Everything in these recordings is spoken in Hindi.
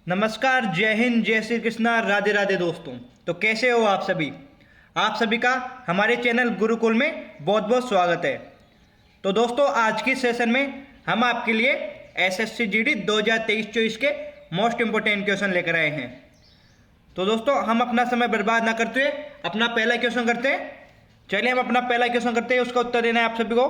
नमस्कार, जय हिंद, जय श्री कृष्णा, राधे राधे दोस्तों। तो कैसे हो आप सभी? आप सभी का हमारे चैनल गुरुकुल में बहुत बहुत स्वागत है। तो दोस्तों, आज की सेशन में हम आपके लिए एसएससी जीडी 2023-24 के मोस्ट इम्पोर्टेंट क्वेश्चन लेकर आए हैं। तो दोस्तों, हम अपना समय बर्बाद ना करते हुए अपना पहला क्वेश्चन करते हैं। चलिए हम अपना पहला क्वेश्चन करते हैं, उसका उत्तर देना है आप सभी को।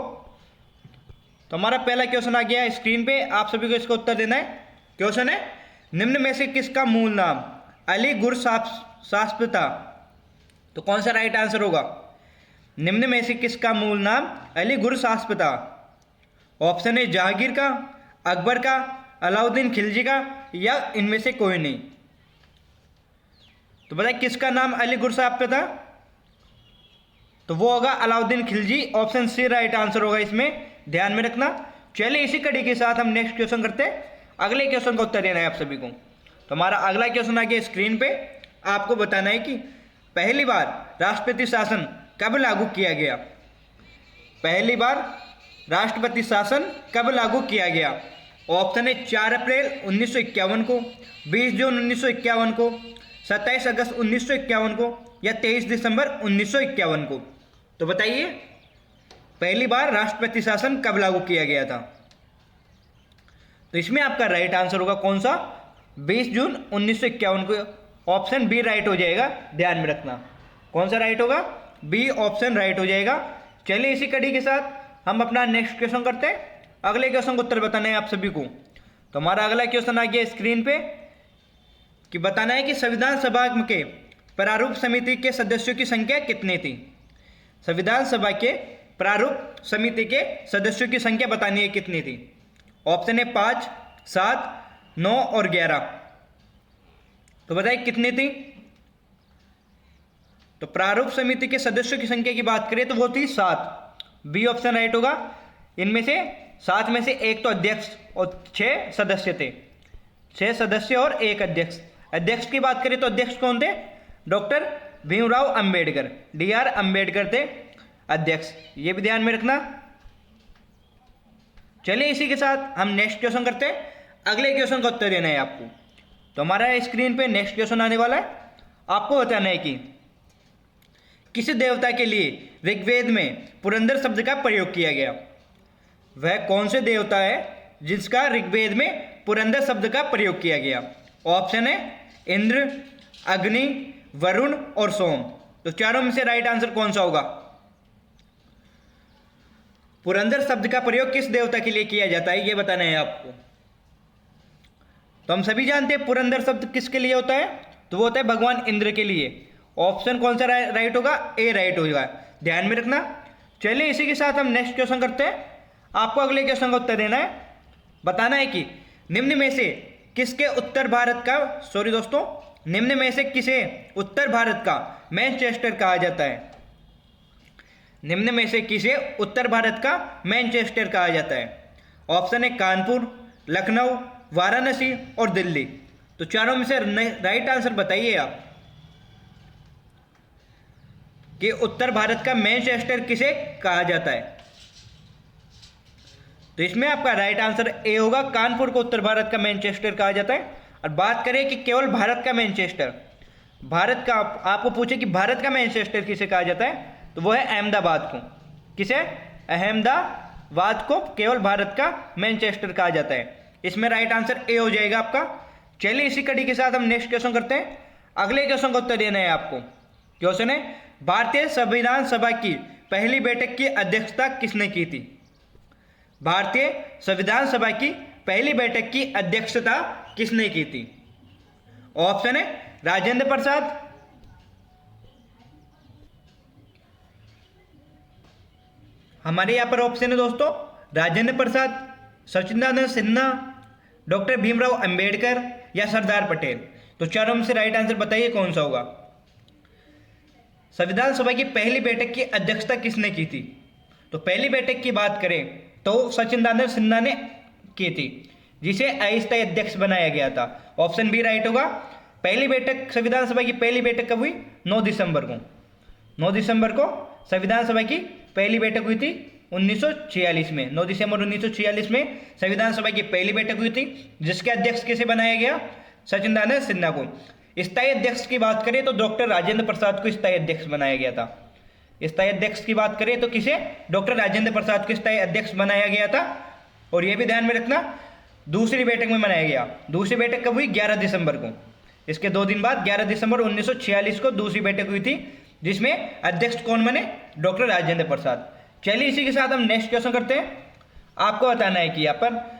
तो हमारा पहला क्वेश्चन आ गया है स्क्रीन पे, आप सभी को इसका उत्तर देना है। क्वेश्चन है, निम्न में से किसका मूल नाम अली गुर शास्त्रता? तो कौन सा राइट आंसर होगा? निम्न में से किसका मूल नाम अली गुर शास्त्रता? ऑप्शन है जहांगीर का, अकबर का, अलाउद्दीन खिलजी का, या इनमें से कोई नहीं। तो बताइए किसका नाम अली गुर शास्त्रता? तो वो होगा Alauddin Khilji. Option C right answer होगा, इसमें ध्यान में रखना। चलिए इसी कड़ी के साथ हम नेक्स्ट क्वेश्चन करते हैं। अगले क्वेश्चन का उत्तर देना है आप सभी को। तो हमारा अगला क्वेश्चन आ गया स्क्रीन पे। आपको बताना है कि पहली बार राष्ट्रपति शासन कब लागू किया गया? पहली बार राष्ट्रपति शासन कब लागू किया गया? ऑप्शन है 4 अप्रैल 1951 को, 20 जून 1951 को, 27 अगस्त 1951 को, या 23 दिसंबर 1951 को। तो बताइए पहली बार राष्ट्रपति शासन कब लागू किया गया था? तो इसमें आपका राइट आंसर होगा कौन सा? 20 जून 1951 को। ऑप्शन बी राइट हो जाएगा, ध्यान में रखना। कौन सा राइट होगा? बी ऑप्शन राइट हो जाएगा। चलिए इसी कड़ी के साथ हम अपना नेक्स्ट क्वेश्चन करते हैं। अगले क्वेश्चन को उत्तर बताना है आप सभी को। तो हमारा अगला क्वेश्चन आ गया स्क्रीन पे कि बताना है कि संविधान सभा के प्रारूप समिति के सदस्यों की संख्या कितनी थी? संविधान सभा के प्रारूप समिति के सदस्यों की संख्या बतानी है कितनी थी। ऑप्शन है 5, 7, 9 और 11। तो बताइए कितनी थी? तो प्रारूप समिति के सदस्यों की संख्या की बात करें तो वो थी 7। बी ऑप्शन राइट होगा। इनमें से 7 में से एक तो अध्यक्ष और 6 सदस्य थे। 6 सदस्य और एक अध्यक्ष। अध्यक्ष की बात करें तो अध्यक्ष कौन थे? डॉक्टर भीमराव अंबेडकर, DR अंबेडकर थे अध्यक्ष। ये भी ध्यान में रखना। चलिए इसी के साथ हम नेक्स्ट क्वेश्चन करते हैं। अगले क्वेश्चन का उत्तर देना है आपको। तो हमारा स्क्रीन पे नेक्स्ट क्वेश्चन आने वाला है। आपको बताना है कि किस देवता के लिए ऋग्वेद में पुरंदर शब्द का प्रयोग किया गया? वह कौन से देवता है जिसका ऋग्वेद में पुरंदर शब्द का प्रयोग किया गया? ऑप्शन है इंद्र, अग्नि, वरुण और सोम। तो चारों में से राइट आंसर कौन सा होगा? पुरंदर शब्द का प्रयोग किस देवता के लिए किया जाता है, ये बताना है आपको। तो हम सभी जानते हैं पुरंदर शब्द किसके लिए होता है? तो वो होता है भगवान इंद्र के लिए। ऑप्शन कौन सा राइट होगा? ए राइट होगा, ध्यान में रखना। चलिए इसी के साथ हम नेक्स्ट क्वेश्चन करते हैं। आपको अगले क्वेश्चन का उत्तर देना है। बताना है कि निम्न में से किसके उत्तर भारत का निम्न में से किसे उत्तर भारत का मैनचेस्टर कहा जाता है? निम्न में से किसे उत्तर भारत का मैनचेस्टर कहा जाता है? ऑप्शन है कानपुर, लखनऊ, वाराणसी और दिल्ली। तो चारों में से राइट आंसर बताइए आप कि उत्तर भारत का मैनचेस्टर किसे कहा जाता है। तो इसमें आपका राइट आंसर ए होगा, कानपुर को उत्तर भारत का मैनचेस्टर कहा जाता है। और बात करें कि केवल भारत का मैनचेस्टर, भारत का आपको पूछे कि भारत का मैनचेस्टर किसे कहा जाता है, तो वो है अहमदाबाद को। किसे? अहमदाबाद को केवल भारत का मैनचेस्टर कहा जाता है। इसमें राइट आंसर ए हो जाएगा आपका। चलिए इसी कड़ी के साथ हम नेक्स्ट क्वेश्चन करते हैं। अगले क्वेश्चन का उत्तर देना है आपको। क्वेश्चन है, भारतीय संविधान सभा की पहली बैठक की अध्यक्षता किसने की थी? भारतीय संविधान सभा की पहली बैठक की अध्यक्षता किसने की थी? ऑप्शन है राजेंद्र प्रसाद, हमारे यहाँ पर ऑप्शन है दोस्तों राजेंद्र प्रसाद, सचिदानंद सिन्हा, डॉक्टर भीमराव अंबेडकर या सरदार पटेल। तो चारों में से राइट आंसर बताइए कौन सा होगा। संविधान सभा की पहली बैठक की अध्यक्षता किसने की थी? तो पहली बैठक की बात करें तो सचिदानंद सिन्हा ने की थी, जिसे अस्थायी अध्यक्ष बनाया गया था। ऑप्शन बी राइट होगा। पहली बैठक संविधान सभा की पहली बैठक कब हुई? 9 दिसंबर को। 9 दिसंबर को संविधान सभा की पहली बैठक हुई थी 1946 में। 9 दिसंबर 1946 में संविधान सभा की पहली बैठक हुई थी, जिसके अध्यक्ष किसे बनाया गया? सचिन दानव सिन्हा को। स्थायी अध्यक्ष की बात करें तो डॉक्टर राजेंद्र प्रसाद को स्थायी अध्यक्ष बनाया गया था। स्थायी अध्यक्ष की बात करें तो किसे? डॉक्टर राजेंद्र प्रसाद को स्थायी अध्यक्ष बनाया गया था। और यह भी ध्यान में रखना, दूसरी बैठक में बनाया गया। दूसरी बैठक कब हुई? 11 दिसंबर को। इसके 2 दिन बाद 11 दिसंबर 1946 को दूसरी बैठक हुई थी, जिसमें अध्यक्ष कौन बने? डॉक्टर राजेंद्र प्रसाद। चलिए इसी के साथ हम नेक्स्ट क्वेश्चन करते हैं। आपको बताना है कि यहाँ पर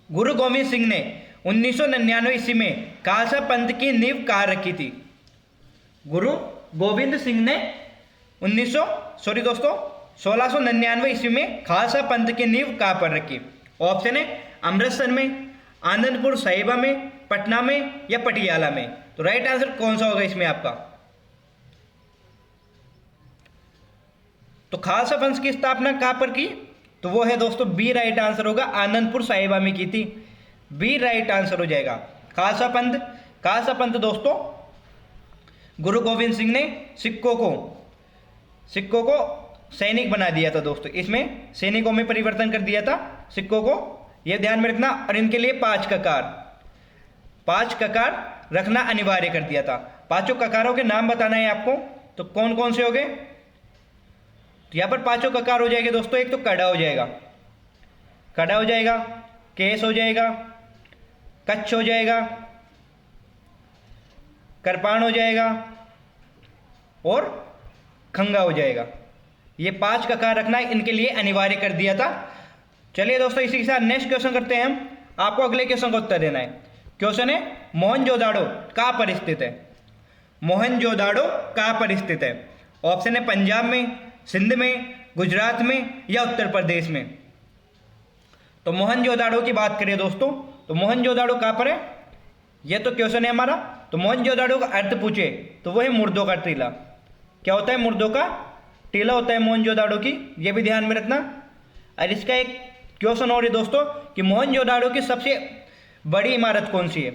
गुरु गोविंद सिंह ने 1999 ईस्वी में खालसा पंथ की नींव कहाँ रखी थी? गुरु गोविंद सिंह ने 1699 ईस्वी में खालसा पंथ की नींव कहाँ पर रखी? ऑप्शन है अमृतसर में, आनंदपुर साहिबा में, पटना में या पटियाला में। तो राइट आंसर कौन सा होगा इसमें आपका? तो खालसा पंथ की स्थापना कहां पर की? तो वो है दोस्तों बी राइट आंसर होगा, आनंदपुर साहिबा में की थी। बी राइट आंसर हो जाएगा। खालसा पंथ दोस्तों गुरु गोविंद सिंह ने सिखों को सैनिक बना दिया था दोस्तों। इसमें सैनिकों में परिवर्तन कर दिया था सिखों को, यह ध्यान में रखना। और इनके लिए 5 ककार रखना अनिवार्य कर दिया था। 5 ककारों के नाम बताना है आपको। तो कौन कौन से हो गए? तो यहां पर 5 ककार हो जाएंगे दोस्तों। एक तो कड़ा हो जाएगा, केस हो जाएगा, कच्छ हो जाएगा, करपान हो जाएगा और खंगा हो जाएगा। ये 5 ककार रखना इनके लिए अनिवार्य कर दिया था। चलिए दोस्तों इसी के साथ नेक्स्ट क्वेश्चन करते हैं हम। आपको अगले क्वेश्चन का उत्तर देना है। क्वेश्चन है मोहनजोदाड़ो कहाँ पर स्थित है? मोहनजोदाड़ो कहाँ पर स्थित है? ऑप्शन है पंजाब में, सिंध में, गुजरात में या उत्तर प्रदेश में। तो मोहनजोदाड़ो की बात करें दोस्तों, तो मोहनजोदाड़ो कहाँ पर है? यह तो क्वेश्चन है हमारा। तो मोहनजोदाड़ो का अर्थ पूछे तो वो है मुर्दों का टीला। क्या होता है? मुर्दों का टीला होता है मोहनजोदाड़ो की, यह भी ध्यान में रखना। और इसका एक क्वेश्चन और है दोस्तों कि मोहनजोदाड़ो की सबसे बड़ी इमारत कौन सी है?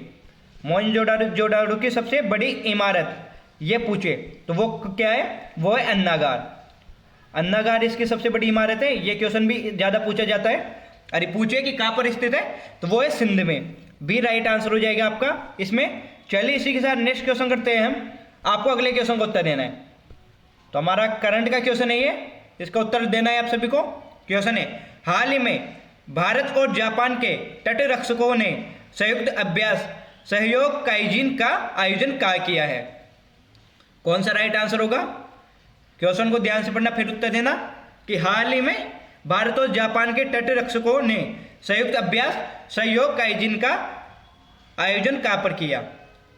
मोहनजोदाड़ो की सबसे बड़ी इमारत ये पूछे तो वो क्या है? वो है अन्नागार इसकी सबसे बड़ी इमारत है। ये क्वेश्चन भी ज़्यादा पूछा जाता है। अरे पूछे कि कहाँ पर स्थित है तो वो है सिंध में। बी राइट आंसर हो जाएगा आपका इसमें। चलिए इसी के साथ नेक्स्ट क्वेश्चन करते हैं हम। आपको अगले क्वेश्चन का उत्तर देना है। तो हमारा करंट का क्वेश्चन है ये, इसका उत्तर देना है आप सभी को। क्वेश्चन है हाल ही में भारत और जापान के तटरक्षकों ने संयुक्त अभ्यास सहयोग काइजिन का आयोजन कहाँ किया है? कौन सा राइट आंसर होगा? क्वेश्चन को ध्यान से पढ़ना फिर उत्तर देना कि हाल ही में भारत और जापान के तटरक्षकों ने संयुक्त अभ्यास सहयोग काइजिन का आयोजन कहाँ पर किया?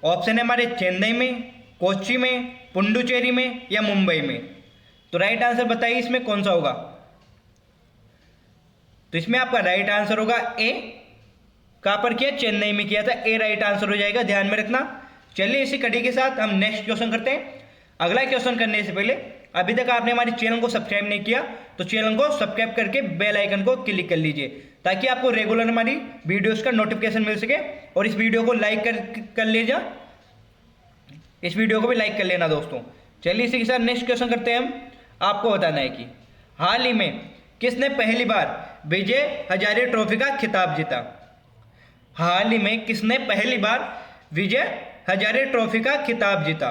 ऑप्शन है हमारे चेन्नई में, कोच्चि में, पुडुचेरी में या मुंबई में। तो राइट आंसर बताइए इसमें कौन सा होगा? तो इसमें आपका राइट आंसर होगा ए। कहां पर किया? चेन्नई में किया था। ए राइट आंसर हो जाएगा, ध्यान में रखना। चलिए इसी कड़ी के साथ हम नेक्स्ट क्वेश्चन करते हैं। अगला क्वेश्चन करने से पहले अभी तक आपने हमारे चैनल को सब्सक्राइब नहीं किया तो चैनल को सब्सक्राइब करके बेल आइकन को क्लिक कर लीजिए ताकि आपको रेगुलर हमारी वीडियोस का नोटिफिकेशन मिल सके। और इस वीडियो को लाइक कर लीजिए, इस वीडियो को भी लाइक कर लेना दोस्तों। चलिए इसी के साथ नेक्स्ट क्वेश्चन करते हैं हम। आपको बताना है कि हाल ही में किसने पहली बार विजय हजारे ट्रॉफी का खिताब जीता? हाल ही में किसने पहली बार विजय हजारे ट्रॉफी का खिताब जीता?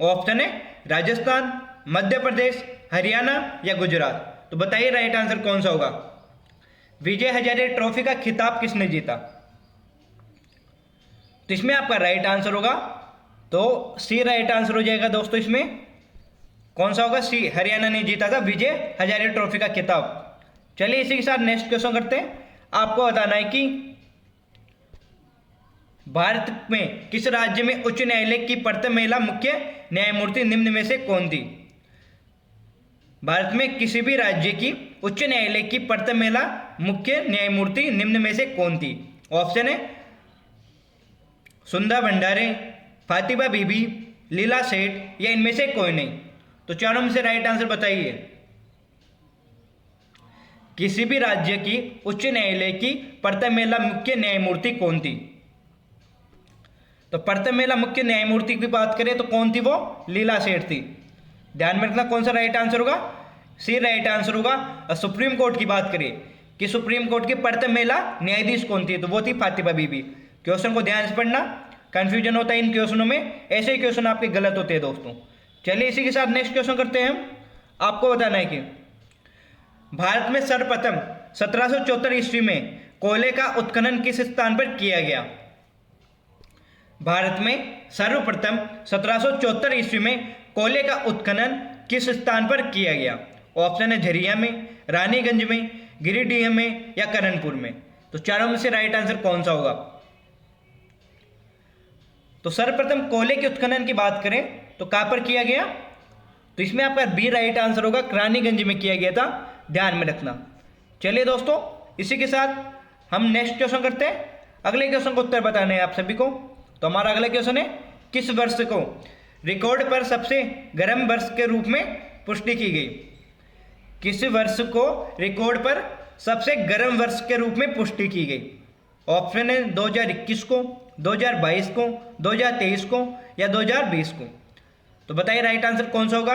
ऑप्शन है राजस्थान, मध्य प्रदेश, हरियाणा या गुजरात। तो बताइए राइट आंसर कौन सा होगा? विजय हजारे ट्रॉफी का खिताब किसने जीता? तो इसमें आपका राइट आंसर होगा तो सी राइट आंसर हो जाएगा दोस्तों। इसमें कौन सा होगा? सी, हरियाणा ने जीता था विजय हजारे ट्रॉफी का खिताब। चलिए इसी के साथ नेक्स्ट क्वेश्चन करते हैं। आपको बताना है कि भारत में किस राज्य में उच्च न्यायालय की प्रथम महिला मुख्य न्यायमूर्ति निम्न में से कौन थी? भारत में किसी भी राज्य की उच्च न्यायालय की प्रथम महिला मुख्य न्यायमूर्ति निम्न में से कौन थी? ऑप्शन है सुंदर भंडारे, फातिमा बीबी, लीला सेठ या इनमें से कोई नहीं। तो चारों में से राइट आंसर बताइए। किसी भी राज्य की उच्च न्यायालय की प्रथम महिला मुख्य न्यायमूर्ति कौन थी? तो प्रथम महिला मुख्य न्यायमूर्ति की बात करें तो कौन थी? वो लीला सेठ थी। ध्यान में रखना कौन सा राइट आंसर होगा? सी राइट आंसर होगा। और सुप्रीम कोर्ट की बात करें कि सुप्रीम कोर्ट की प्रथम महिला न्यायाधीश कौन थी? तो वो थी फातिमा बीबी। क्वेश्चन को ध्यान से पढ़ना, कंफ्यूजन होता है इन क्वेश्चनों में, ऐसे ही क्वेश्चन आपके गलत होते हैं दोस्तों। चलिए इसी के साथ नेक्स्ट क्वेश्चन करते हैं हम। आपको बताना है कि भारत में सर्वप्रथम 1774 ईस्वी में कोयले का उत्खनन किस स्थान पर किया गया? भारत में सर्वप्रथम 1774 ईस्वी में कोयले का उत्खनन किस स्थान पर किया गया? ऑप्शन है झरिया में, रानीगंज में, गिरिडीह में या करणपुर में। तो चारों में से राइट आंसर कौन सा होगा? तो सर्वप्रथम कोयले के उत्खनन की बात करें तो कहां पर किया गया? तो इसमें आपका बी राइट आंसर होगा, रानीगंज में किया गया था, ध्यान में रखना। चलिए दोस्तों इसी के साथ हम नेक्स्ट क्वेश्चन करते हैं। अगले क्वेश्चन को उत्तर बताने हैं आप सभी को। तो हमारा अगला क्वेश्चन है, किस वर्ष को रिकॉर्ड पर सबसे गर्म वर्ष के रूप में पुष्टि की गई? किस वर्ष को रिकॉर्ड पर सबसे गर्म वर्ष के रूप में पुष्टि की गई? ऑप्शन है 2021 को, 2022 को, 2023 को या 2020 को। तो बताइए राइट आंसर कौन सा होगा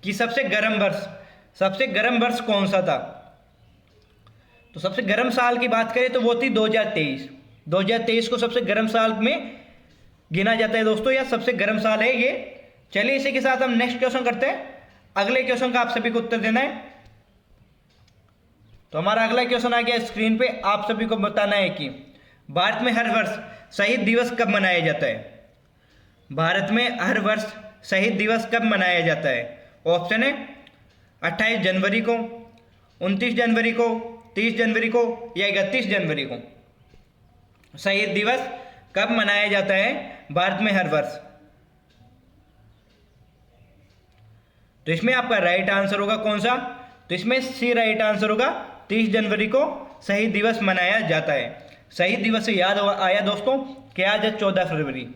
कि सबसे गर्म वर्ष कौन सा था? तो सबसे गर्म साल की बात करें तो वो थी 2023। 2023 को सबसे गर्म साल में गिना जाता है दोस्तों, या सबसे गर्म साल है ये। चलिए इसी के साथ हम नेक्स्ट क्वेश्चन करते हैं। अगले क्वेश्चन का आप सभी को उत्तर देना है। तो हमारा अगला क्वेश्चन आ गया स्क्रीन पे। आप सभी को बताना है कि भारत में हर वर्ष शहीद दिवस कब मनाया जाता है? भारत में हर वर्ष शहीद दिवस कब मनाया जाता है? ऑप्शन है 28 जनवरी को, 29 जनवरी को, 30 जनवरी को या 31 जनवरी को। शहीद दिवस कब मनाया जाता है भारत में हर वर्ष? तो इसमें आपका राइट आंसर होगा कौन सा? तो इसमें सी राइट आंसर होगा, 30 जनवरी को शहीद दिवस मनाया जाता है। शहीद दिवस से याद आया दोस्तों कि आज है 14 फरवरी।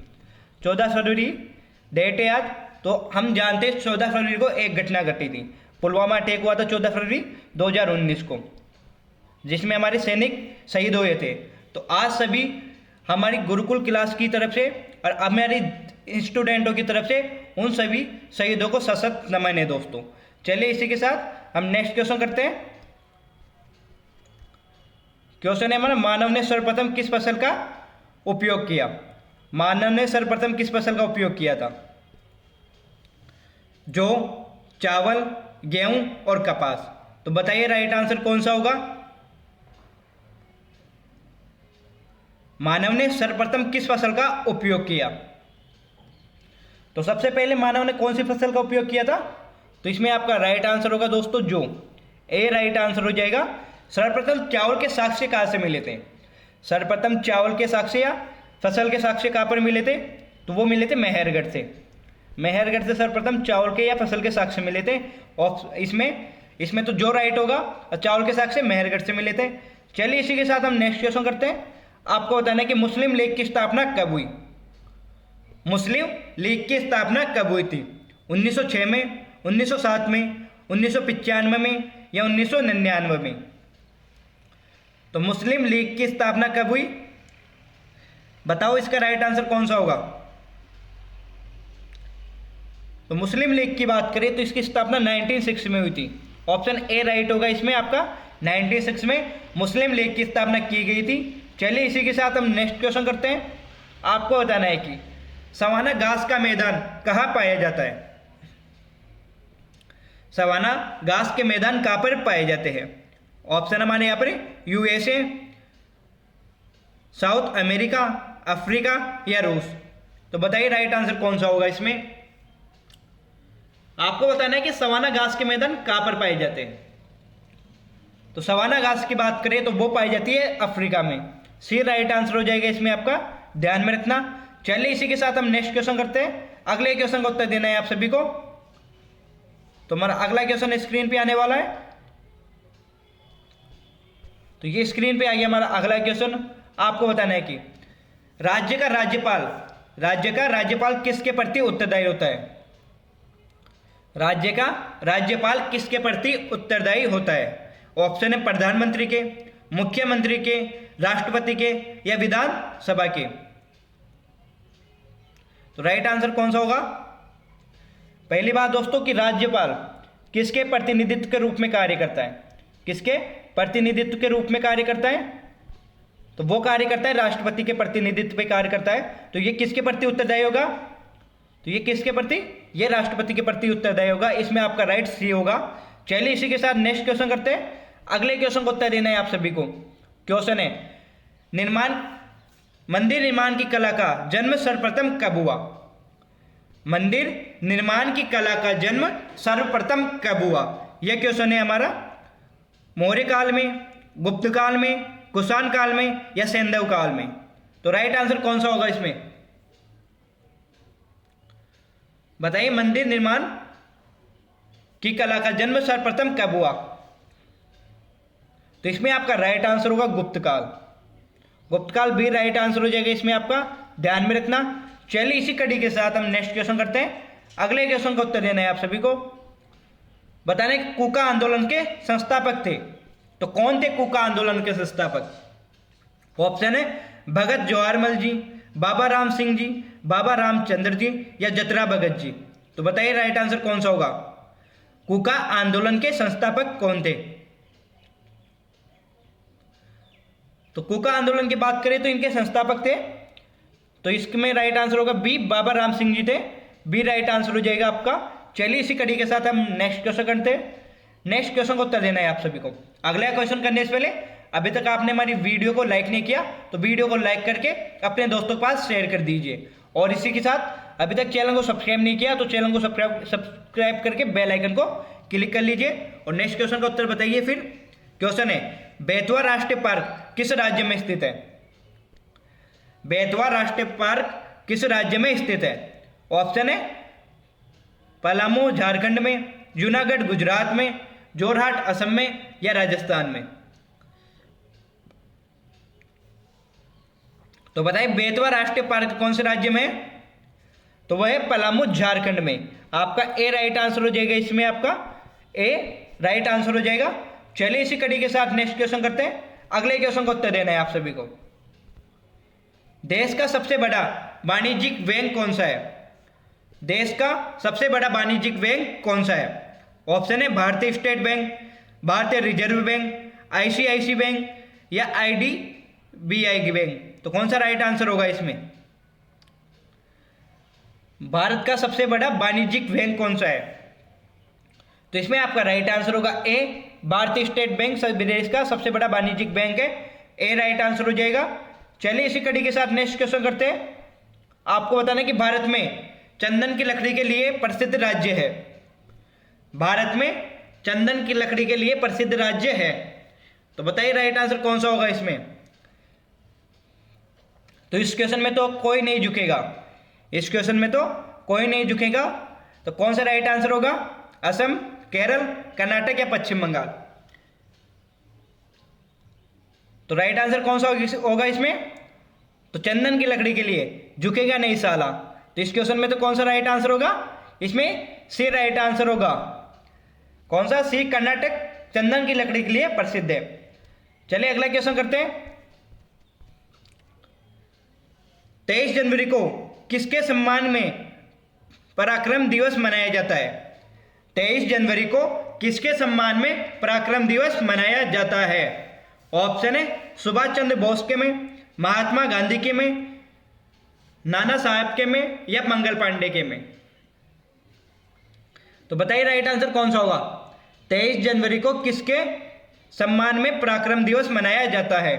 14 फरवरी डेट है आज। तो हम जानते हैं 14 फरवरी को एक घटना घटी थी, पुलवामा अटैक हुआ था 14 फरवरी 2019 को, जिसमें हमारे सैनिक शहीद हुए थे। तो आज सभी हमारी गुरुकुल क्लास की तरफ से और हमारी स्टूडेंटों की तरफ से उन सभी शहीदों को सशक्त नमन है दोस्तों। चलिए इसी के साथ हम नेक्स्ट क्वेश्चन करते हैं। क्वेश्चन है हमारा, मानव ने सर्वप्रथम किस फसल का उपयोग किया? मानव ने सर्वप्रथम किस फसल का उपयोग किया था? जौ, चावल, गेहूं और कपास। तो बताइए राइट आंसर कौन सा होगा? मानव ने सर्वप्रथम किस फसल का उपयोग किया? तो सबसे पहले मानव ने कौन सी फसल का उपयोग किया था? तो इसमें आपका राइट आंसर होगा दोस्तों जौ, ए राइट आंसर हो जाएगा। सर्वप्रथम चावल के साक्ष्य कहाँ से मिले थे? सर्वप्रथम चावल के साक्ष्य या फसल के साक्ष्य कहाँ पर मिले थे? तो वो मिले थे मेहरगढ़ से। मेहरगढ़ से सर्वप्रथम चावल के या फसल के साक्ष्य मिले थे। और इसमें तो जो राइट होगा, और चावल के साक्ष्य मेहरगढ़ से मिले थे। चलिए इसी के साथ हम नेक्स्ट क्वेश्चन करते हैं। आपको बताना है कि मुस्लिम लीग की स्थापना कब हुई? मुस्लिम लीग की स्थापना कब हुई थी? 1906 में, 1907 में, 1995 में या 1999 में? तो मुस्लिम लीग की स्थापना कब हुई? बताओ इसका राइट आंसर कौन सा होगा? तो मुस्लिम लीग की बात करें तो इसकी स्थापना 1906 में हुई थी। ऑप्शन ए राइट होगा इसमें आपका, 1906 में मुस्लिम लीग की स्थापना की गई थी। चलिए इसी के साथ हम नेक्स्ट क्वेश्चन करते हैं। आपको बताना है कि सवाना घास का मैदान कहाँ पाया जाता है? सवाना घास के मैदान कहाँ पर पाए जाते हैं? ऑप्शन हमारे यहाँ पर यूएसए, साउथ अमेरिका, अफ्रीका या रूस। तो बताइए राइट आंसर कौन सा होगा इसमें? आपको बताना है कि सवाना घास के मैदान कहाँ पर पाए जाते हैं। तो सवाना घास की बात करें तो वो पाई जाती है अफ्रीका में। सी राइट आंसर हो जाएगा इसमें आपका, ध्यान में रखना। चलिए इसी के साथ हम नेक्स्ट क्वेश्चन करते हैं। अगले क्वेश्चन का उत्तर देना है आप सभी को। तो हमारा अगला क्वेश्चन स्क्रीन पे आने वाला है। तो ये स्क्रीन पे आ गया हमारा अगला क्वेश्चन। आपको बताना है कि राज्य का राज्यपाल किसके प्रति उत्तरदायी होता है? राज्य का राज्यपाल किसके प्रति उत्तरदायी होता है? ऑप्शन है प्रधानमंत्री के, मुख्यमंत्री के, राष्ट्रपति के या विधानसभा के। तो राइट आंसर कौन सा होगा? पहली बात दोस्तों कि राज्यपाल किसके प्रतिनिधित्व के रूप में कार्य करता है? किसके प्रतिनिधित्व के रूप में कार्य करता है? तो वो कार्य करता है राष्ट्रपति के प्रतिनिधित्व पे कार्य करता है। तो ये किसके प्रति उत्तरदायी होगा? तो ये किसके प्रति? ये राष्ट्रपति के प्रति उत्तरदायी होगा। इसमें आपका राइट सी होगा। चलिए इसी के साथ नेक्स्ट क्वेश्चन करते हैं। अगले क्वेश्चन को उत्तर देना है आप सभी को। क्वेश्चन है, मंदिर निर्माण की कला का जन्म सर्वप्रथम कब हुआ? मंदिर निर्माण की कला का जन्म सर्वप्रथम कब हुआ? यह क्वेश्चन है हमारा। मौर्य काल में, गुप्त काल में, कुषाण काल में या सैंधव काल में? तो राइट आंसर कौन सा होगा इसमें? बताइए, मंदिर निर्माण की कला का जन्म सर्वप्रथम कब हुआ? तो इसमें आपका राइट आंसर होगा गुप्त काल। गुप्त काल भी राइट आंसर हो जाएगा इसमें आपका, ध्यान में रखना। चलिए इसी कड़ी के साथ हम नेक्स्ट क्वेश्चन करते हैं। अगले क्वेश्चन का उत्तर देना है आप सभी को। बताने कूका आंदोलन के संस्थापक थे। तो कौन थे कूका आंदोलन के संस्थापक? ऑप्शन है भगत जवाहरमल जी, बाबा राम सिंह जी, बाबा रामचंद्र जी या जतरा भगत जी। तो बताइए राइट आंसर कौन सा होगा? कूका आंदोलन के संस्थापक कौन थे? तो कूका आंदोलन की बात करें तो इनके संस्थापक थे, तो इसमें राइट आंसर होगा बी, बाबा राम सिंह जी थे। बी राइट आंसर हो जाएगा आपका। चलिए इसी कड़ी के साथ हम नेक्स्ट क्वेश्चन करते हैं। नेक्स्ट क्वेश्चन को उत्तर देना है आप सभी को। अगला क्वेश्चन करने से पहले अभी तक आपने हमारी वीडियो को लाइक नहीं किया तो वीडियो को लाइक करके अपने दोस्तों के पास शेयर कर दीजिए। और इसी के साथ अभी तक चैनल को सब्सक्राइब नहीं किया तो चैनल को सब्सक्राइब करके बेल आइकन को क्लिक कर लीजिए। और नेक्स्ट क्वेश्चन का उत्तर बताइए फिर। क्वेश्चन है, बेतवा राष्ट्रीय पार्क किस राज्य में स्थित है? बेतवा राष्ट्रीय पार्क किस राज्य में स्थित है? ऑप्शन है पलामू झारखंड में, जूनागढ़ गुजरात में, जोरहाट असम में या राजस्थान में? तो बताइए बेतवा राष्ट्रीय पार्क कौन से राज्य में है? तो वह है पलामू झारखंड में। आपका ए राइट आंसर हो जाएगा इसमें, आपका ए राइट आंसर हो जाएगा। चलिए इसी कड़ी के साथ नेक्स्ट क्वेश्चन करते हैं। अगले क्वेश्चन का उत्तर देना है आप सभी को। देश का सबसे बड़ा वाणिज्यिक बैंक कौन सा है? देश का सबसे बड़ा वाणिज्यिक बैंक कौन सा है? ऑप्शन है भारतीय स्टेट बैंक, भारतीय रिजर्व बैंक, आईसीआईसी बैंक या आईडीबीआई बैंक। तो कौन सा राइट आंसर होगा इसमें? भारत का सबसे बड़ा वाणिज्यिक बैंक कौन सा है? तो इसमें आपका राइट आंसर होगा ए, भारतीय स्टेट बैंक देश का सबसे बड़ा वाणिज्यिक बैंक है। ए राइट आंसर हो जाएगा। चलिए इसी कड़ी के साथ नेक्स्ट क्वेश्चन करते हैं। आपको बताना कि भारत में चंदन की लकड़ी के लिए प्रसिद्ध राज्य है। भारत में चंदन की लकड़ी के लिए प्रसिद्ध राज्य है। तो बताइए राइट आंसर कौन सा होगा इसमें? तो इस क्वेश्चन में तो कोई नहीं झुकेगा, इस क्वेश्चन में तो कोई नहीं झुकेगा। तो कौन सा राइट आंसर होगा? असम, केरल, कर्नाटक या पश्चिम बंगाल? तो राइट आंसर कौन सा होगा इसमें? तो चंदन की लकड़ी के लिए झुकेगा नहीं साला। तो इस क्वेश्चन में तो कौन सा राइट आंसर होगा? इसमें सी राइट आंसर होगा। कौन सा? सी, कर्नाटक चंदन की लकड़ी के लिए प्रसिद्ध है। चलिए अगला क्वेश्चन करते हैं। 23 जनवरी को किसके सम्मान में पराक्रम दिवस मनाया जाता है? 23 जनवरी को किसके सम्मान में पराक्रम दिवस मनाया जाता है? ऑप्शन है सुभाष चंद्र बोस के में, महात्मा गांधी के में, नाना साहब के में या मंगल पांडे के में? तो बताइए राइट आंसर कौन सा होगा? 23 जनवरी को किसके सम्मान में पराक्रम दिवस मनाया जाता है?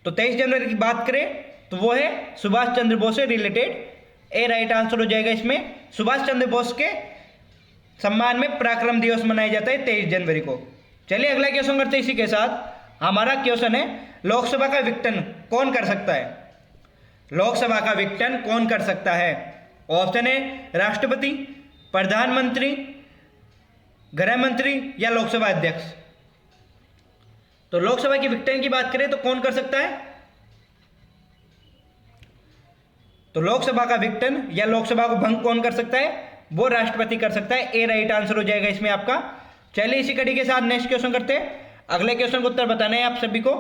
तो 23 जनवरी की बात करें तो वो है सुभाष चंद्र बोस से रिलेटेड। ए राइट आंसर हो जाएगा इसमें। सुभाष चंद्र बोस के सम्मान में पराक्रम दिवस मनाया जाता है 23 जनवरी को। चलिए अगला क्वेश्चन करते हैं इसी के साथ। हमारा क्वेश्चन है, लोकसभा का विघटन कौन कर सकता है? लोकसभा का विघटन कौन कर सकता है? ऑप्शन है राष्ट्रपति, प्रधानमंत्री, गृह मंत्री या लोकसभा अध्यक्ष? तो लोकसभा के विघटन की बात करें तो कौन कर सकता है? तो लोकसभा का विघटन या लोकसभा को भंग कौन कर सकता है? वो राष्ट्रपति कर सकता है। ए राइट आंसर हो जाएगा इसमें आपका। चलिए इसी कड़ी के साथ नेक्स्ट क्वेश्चन करते हैं। अगले क्वेश्चन को उत्तर बताना है आप सभी को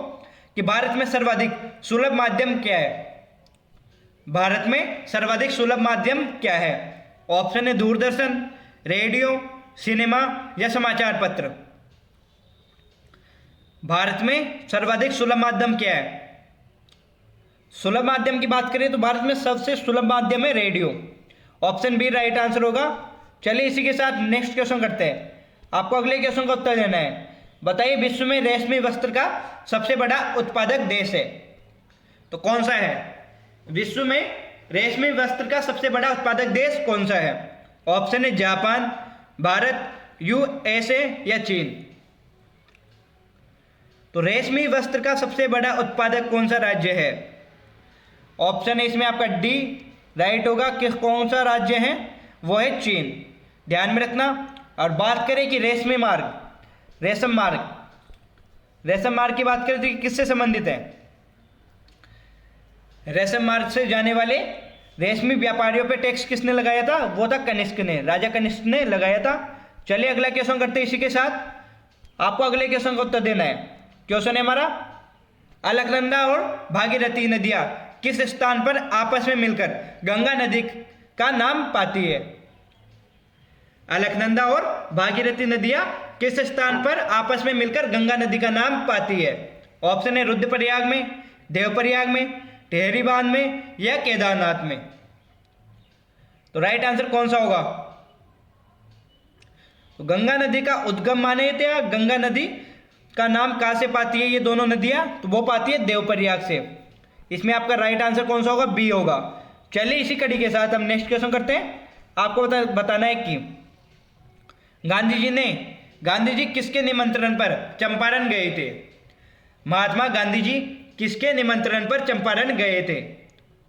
कि भारत में सर्वाधिक सुलभ माध्यम क्या है? भारत में सर्वाधिक सुलभ माध्यम क्या है? ऑप्शन है दूरदर्शन, रेडियो, सिनेमा या समाचार पत्र? भारत में सर्वाधिक सुलभ माध्यम क्या है? सुलभ माध्यम की बात करें तो भारत में सबसे सुलभ माध्यम है radio. Option B right answer होगा। चलिए इसी के साथ नेक्स्ट क्वेश्चन करते हैं। आपको अगले क्वेश्चन का उत्तर देना है। बताइए विश्व में रेशमी वस्त्र का सबसे बड़ा उत्पादक देश है तो कौन सा है? विश्व में रेशमी वस्त्र का सबसे बड़ा उत्पादक देश कौन सा है? ऑप्शन है जापान, भारत, यूएसए या चीन। तो रेशमी वस्त्र का सबसे बड़ा उत्पादक कौन सा राज्य है? ऑप्शन है इसमें आपका डी राइट होगा। किस कौन सा राज्य है? वो है चीन। ध्यान में रखना। और बात करें कि रेशम मार्ग की बात करें तो किससे संबंधित है? रेशम मार्ग से जाने वाले रेशमी व्यापारियों पे टैक्स किसने लगाया था? वो था कनिष्क ने, राजा कनिष्क ने लगाया था। चलिए अगला क्वेश्चन करते हैं। इसी के साथ आपको अगले क्वेश्चन का उत्तर देना है। क्वेश्चन है हमारा, अलकनंदा और भागीरथी नदियां किस स्थान पर आपस में मिलकर गंगा नदी का नाम पाती है? अलकनंदा और भागीरथी नदियां किस स्थान पर आपस में मिलकर गंगा नदी का नाम पाती है? ऑप्शन है रुद्रप्रयाग में, देवप्रयाग में, टिहरी बांध में या केदारनाथ में। तो राइट आंसर कौन सा होगा? तो गंगा नदी का उद्गम माने थे, गंगा नदी का नाम कहां से पाती है ये दोनों नदियां? तो वो पाती है देवप्रयाग से। इसमें आपका राइट आंसर कौन सा होगा? बी होगा। चलिए इसी कड़ी के साथ हम नेक्स्ट क्वेश्चन करते हैं। आपको बताना है कि गांधी जी किसके निमंत्रण पर चंपारण गए थे? महात्मा गांधी जी किसके निमंत्रण पर चंपारण गए थे?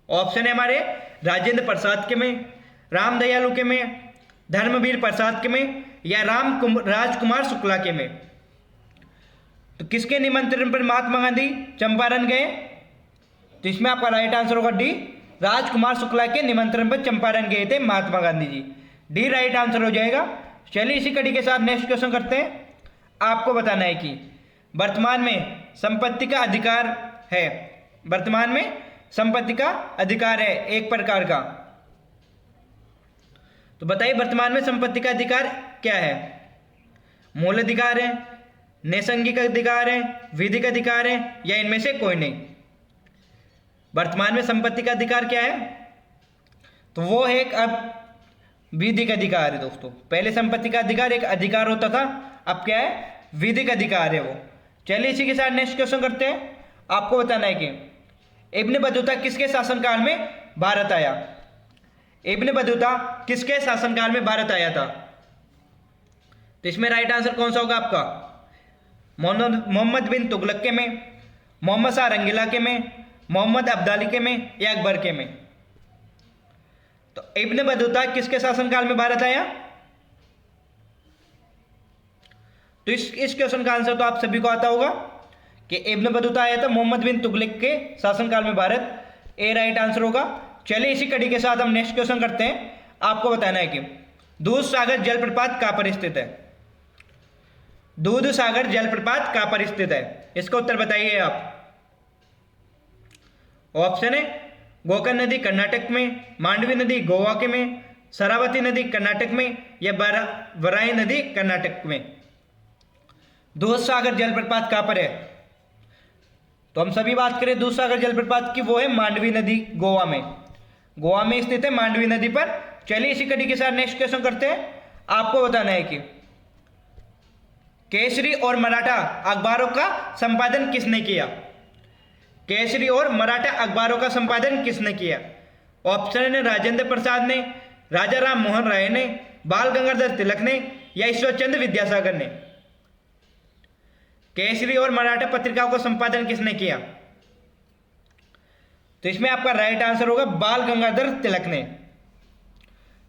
ऑप्शन है हमारे राजेंद्र प्रसाद के में, रामदयालु के में, धर्मवीर प्रसाद के में या राजकुमार शुक्ला के में। तो किसके निमंत्रण पर महात्मा गांधी चंपारण गए? तो इसमें आपका राइट आंसर होगा डी, राजकुमार शुक्ला के निमंत्रण पर चंपारण गए थे Mahatma Gandhi ji. D right answer हो जाएगा। चलिए इसी कड़ी के साथ नेक्स्ट क्वेश्चन करते हैं। आपको बताना है कि वर्तमान में संपत्ति का अधिकार है, वर्तमान में संपत्ति का अधिकार है एक प्रकार का। तो बताइए वर्तमान में संपत्ति का अधिकार क्या है? मूल अधिकार है, नैसर्गिक अधिकार है, विधिक अधिकार है या इनमें से कोई नहीं? वर्तमान में संपत्ति का अधिकार क्या है? तो वो है एक अब विधिक अधिकार है दोस्तों। पहले संपत्ति का अधिकार एक अधिकार होता था, अब क्या है? विधिक अधिकार है वो। चलिए इसी के साथ नेक्स्ट क्वेश्चन करते हैं। आपको बताना है कि इब्न बतूता किसके शासनकाल में भारत आया? इब्न बतूता किसके शासनकाल में भारत आया था? तो इसमें राइट आंसर कौन सा होगा आपका? मोहम्मद बिन तुगलक के में, मोहम्मद शाह रंगीला के में, मोहम्मद अब्दाली के में या अकबर के में? तो इब्न बतूता किसके शासनकाल में भारत आया? तो इस क्वेश्चन का आंसर तो आप सभी को आता होगा कि इब्न बतूता आया था मोहम्मद बिन तुगलक के शासनकाल में भारत। ए राइट आंसर होगा। चलिए इसी कड़ी के साथ हम नेक्स्ट क्वेश्चन करते हैं। आपको बताना है कि दूध सागर जलप्रपात कहां पर स्थित है? दूध सागर जलप्रपात कहां पर स्थित है? इसका उत्तर बताइए आप। ऑप्शन है गोकर्ण नदी कर्नाटक में, मांडवी नदी गोवा के में, शरावती नदी कर्नाटक में या वराई नदी कर्नाटक में। दूध सागर जलप्रपात कहां पर है? तो हम सभी बात करें दूध सागर जलप्रपात की, वो है मांडवी नदी गोवा में। गोवा में स्थित है मांडवी नदी पर। चलिए इसी कड़ी के साथ नेक्स्ट क्वेश्चन करते हैं। आपको बताना है कि केसरी और मराठा अखबारों का संपादन किसने किया? केसरी और मराठा अखबारों का संपादन किसने किया? ऑप्शन है राजेंद्र प्रसाद ने, राजा राम मोहन राय ने, बाल गंगाधर तिलक ने या ईश्वरचंद्र विद्यासागर ने। केसरी और मराठा पत्रिकाओं का संपादन किसने किया? तो इसमें आपका राइट आंसर होगा बाल गंगाधर तिलक ने।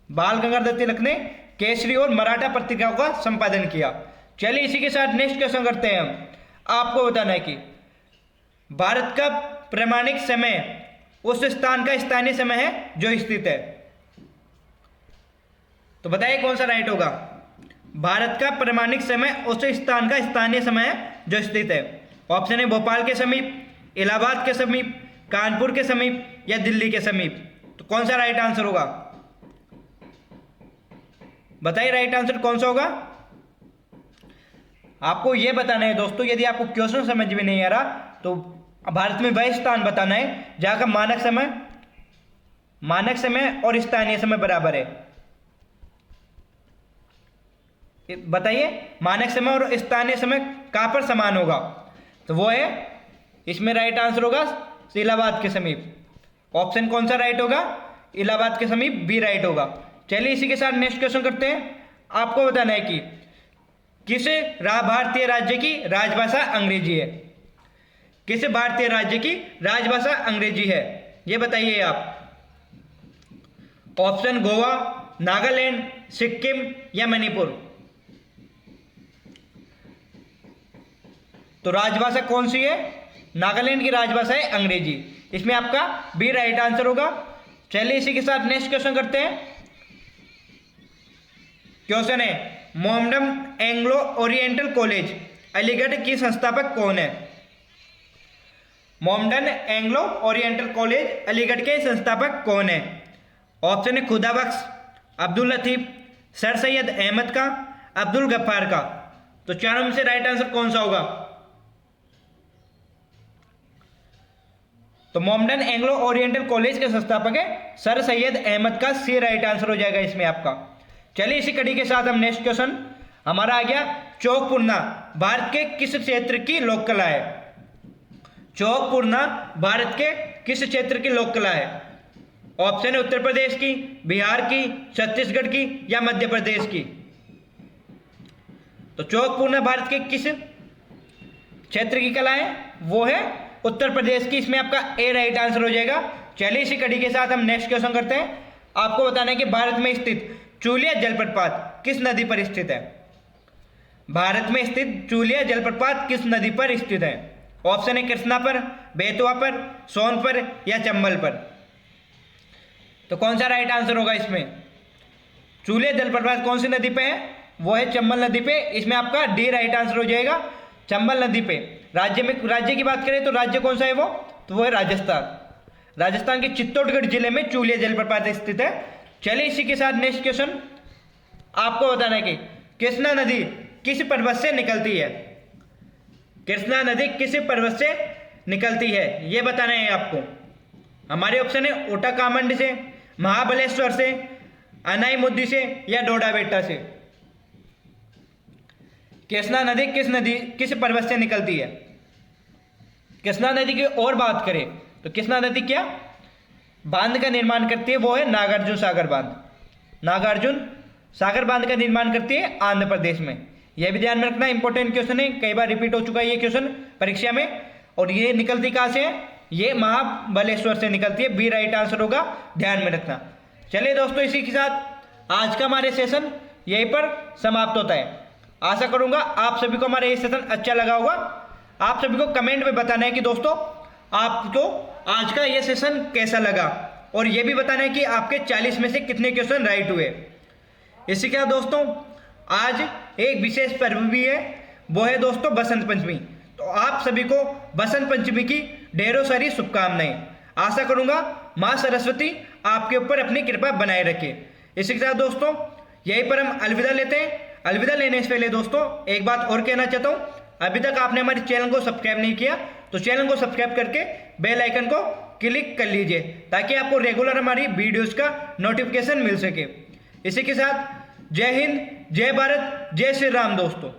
बाल गंगाधर तिलक ने केसरी और मराठा पत्रिकाओं का संपादन किया। चलिए इसी के साथ नेक्स्ट क्वेश्चन करते हैं हम। आपको बताना है कि भारत का प्रमाणिक समय उस स्थान का स्थानीय समय है जो स्थित है। तो बताइए कौन सा राइट होगा? भारत का प्रमाणिक समय उस स्थान का स्थानीय समय है जो स्थित है। ऑप्शन है भोपाल के समीप, इलाहाबाद के समीप, कानपुर के समीप या दिल्ली के समीप। तो कौन सा राइट आंसर होगा? बताइए राइट आंसर कौन सा होगा? आपको यह बताना है दोस्तों, यदि आपको क्वेश्चन समझ में नहीं आ रहा तो भारत में वह स्थान बताना है जहां का मानक समय और स्थानीय समय बराबर है। बताइए मानक समय और स्थानीय समय कहां पर समान होगा? तो वो है, इसमें राइट आंसर होगा इलाहाबाद के समीप। ऑप्शन कौन सा राइट होगा? इलाहाबाद के समीप बी राइट होगा। चलिए इसी के साथ नेक्स्ट क्वेश्चन करते हैं। आपको बताना है कि किस भारतीय राज्य की राजभाषा अंग्रेजी है? किस भारतीय राज्य की राजभाषा अंग्रेजी है, ये बताइए आप। ऑप्शन गोवा, नागालैंड, सिक्किम या मणिपुर। तो राजभाषा कौन सी है? नागालैंड की राजभाषा है अंग्रेजी। इसमें आपका बी राइट आंसर होगा। चलिए इसी के साथ नेक्स्ट क्वेश्चन करते हैं। क्वेश्चन है, Mohammedan Anglo oriental college Aligarh की संस्थापक कौन है? Mohammedan Anglo oriental college Aligarh के संस्थापक कौन है? ऑप्शन है खुदा बख्श, अब्दुल लतीफ, सर सैयद अहमद का, अब्दुल गफ्फार का। तो चारों में से राइट आंसर कौन सा होगा? तो मोहम्मडन एंग्लो ओरिएंटल कॉलेज के संस्थापक है सर सैयद अहमद का, सी राइट आंसर हो जाएगा इसमें आपका। चलिए इसी कड़ी के साथ हम नेक्स्ट क्वेश्चन हमारा आ गया, चौकपुरना भारत के किस क्षेत्र की लोक कला है? चौकपुरना भारत के किस क्षेत्र की लोक कला है? ऑप्शन है उत्तर प्रदेश की, बिहार की, छत्तीसगढ़ की या मध्य प्रदेश की। तो चौकपुरना भारत के किस क्षेत्र की कला है? वो है उत्तर प्रदेश की। इसमें आपका ए राइट आंसर हो जाएगा। चलिए इसी कड़ी के साथ हम नेक्स्ट क्वेश्चन करते हैं। आपको बताना है कि भारत में स्थित चूलिया जलप्रपात किस नदी पर स्थित है? भारत में स्थित चूलिया जलप्रपात किस नदी पर स्थित है? ऑप्शन है कृष्णा पर, बेतवा पर, सोन पर या चंबल पर। तो कौन सा राइट आंसर होगा इसमें? चूलिया जलप्रपात कौन सी नदी पे है? वो है चंबल नदी पे। इसमें आपका डी राइट आंसर हो जाएगा, चंबल नदी पे। राज्य की बात करें तो राज्य कौन सा है वो? तो वो है राजस्थान। राजस्थान के चित्तौड़गढ़ जिले में चूलिया जलप्रपात स्थित है। चलिए इसी के साथ नेक्स्ट क्वेश्चन आपको बताना है कि कृष्णा नदी किस पर्वत से निकलती है? कृष्णा नदी किस पर्वत से निकलती है, ये बताना है आपको। हमारे ऑप्शन है ओटाकामंड से, महाबलेश्वर से, अनाईमुद्दी से या डोडाबेट्टा से। कृष्णा नदी किस पर्वत से निकलती है? कृष्णा नदी की और बात करें तो कृष्णा नदी क्या बांध का निर्माण करती है? वो है नागार्जुन सागर बांध। नागार्जुन सागर बांध का निर्माण करती है आंध्र प्रदेश में। यह भी ध्यान में रखना, इंपॉर्टेंट क्वेश्चन है, कई बार रिपीट हो चुका है ये क्वेश्चन परीक्षा में। और ये निकलती कहाँ से है? ये महाबलेश्वर से निकलती है, बी राइट आंसर होगा, ध्यान में रखना। चलिए दोस्तों इसी के साथ आज का हमारे सेशन यहीं पर समाप्त होता है। आशा करूंगा आप सभी को हमारा ये सेशन अच्छा लगा होगा। आप सभी को कमेंट में बताना है कि दोस्तों आपको आज का ये सेशन कैसा लगा, और ये भी बताना है कि आपके 40 में से कितने क्वेश्चन राइट हुए। इसी के साथ दोस्तों आज एक विशेष पर्व भी है, वो है दोस्तों बसंत पंचमी। तो आप सभी को बसंत पंचमी की ढेरों सारी शुभकामनाएं। आशा करूंगा माँ सरस्वती आपके ऊपर अपनी कृपा बनाए रखे। इसी के साथ दोस्तों यहीं पर हम अलविदा लेते हैं। अलविदा लेने से पहले दोस्तों एक बात और कहना चाहता हूँ, अभी तक आपने हमारे चैनल को सब्सक्राइब नहीं किया तो चैनल को सब्सक्राइब करके बेल आइकन को क्लिक कर लीजिए ताकि आपको रेगुलर हमारी वीडियोस का नोटिफिकेशन मिल सके। इसी के साथ जय हिंद, जय भारत, जय श्री राम दोस्तों।